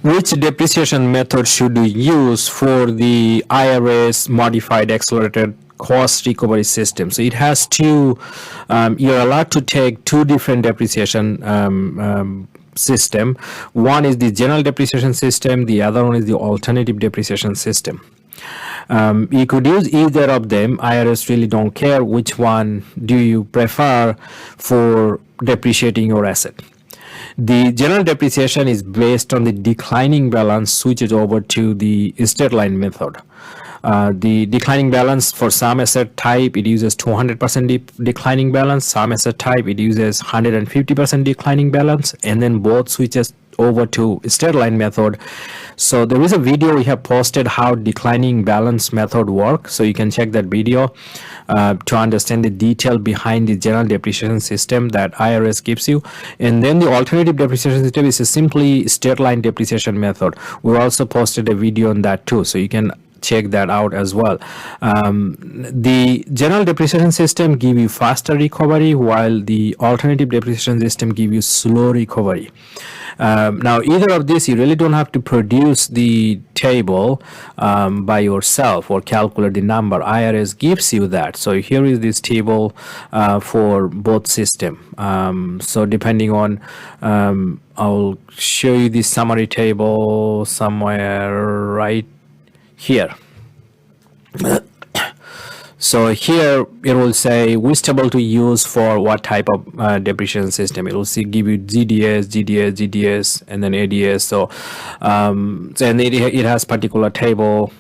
Which depreciation method should we use for the IRS modified accelerated cost recovery system? So it has two, you're allowed to take two different depreciation system. One is the general depreciation system, the other one is the alternative depreciation system. You could use either of them. IRS really don't care which one do you prefer for depreciating your asset. The general depreciation is based on the declining balance, switches over to the straight line method. The declining balance for some asset type, it uses 200% declining balance. Some asset type, it uses 150% declining balance, and then both switches over to straight line method. So there is a video we have posted how declining balance method works, so you can check that video to understand the detail behind the general depreciation system that IRS gives you. And then the alternative depreciation system is a simply straight line depreciation method. We also posted a video on that too, so you can check that out as well. The general depreciation system give you faster recovery, while the alternative depreciation system give you slow recovery. Now either of these, you really don't have to produce the table by yourself or calculate the number. IRS gives you that. So here is this table for both system. So depending on, I'll show you the summary table somewhere right here. So here it will say which table to use for what type of depreciation system. It will give you GDS, and then ADS. So and it has particular table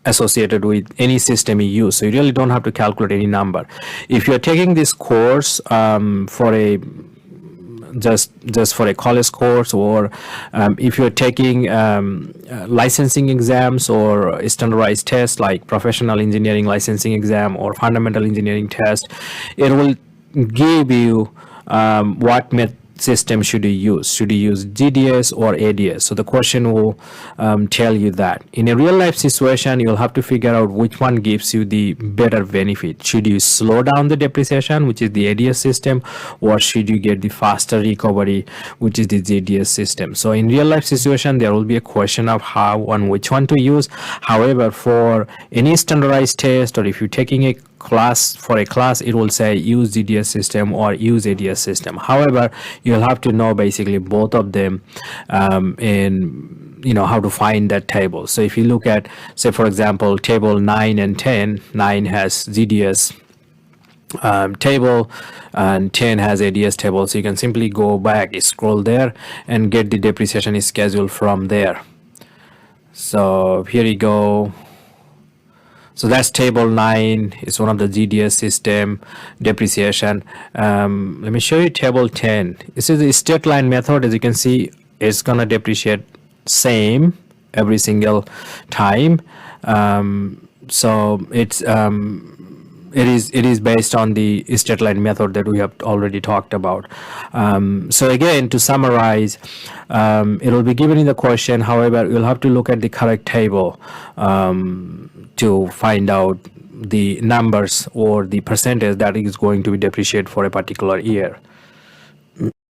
associated with any system you use. So you really don't have to calculate any number. If you're taking this course for a just for a college course, or if you're taking licensing exams or standardized tests like professional engineering licensing exam or fundamental engineering test, it will give you what system should you use. Should you use GDS or ADS? So the question will tell you that. In a real life situation, you'll have to figure out which one gives you the better benefit. Should you slow down the depreciation, which is the ADS system, or should you get the faster recovery, which is the GDS system? So in real life situation, there will be a question of how and which one to use. However, for any standardized test, or if you're taking a class, it will say use GDS system or use ADS system. However, you'll have to know basically both of them, and you know how to find that table. So if you look at, say for example, table 9 and 10, 9 has GDS table and 10 has ADS table. So you can simply go back, scroll there, and get the depreciation schedule from there. So here you go. So that's table 9. It's one of the GDS system depreciation. Let me show you table 10. This is the straight line method. As you can see, it's gonna depreciate same every single time. So it's it is based on the straight line method that we have already talked about. So again, to summarize, it will be given in the question. However, you'll have to look at the correct table to find out the numbers or the percentage that is going to be depreciated for a particular year.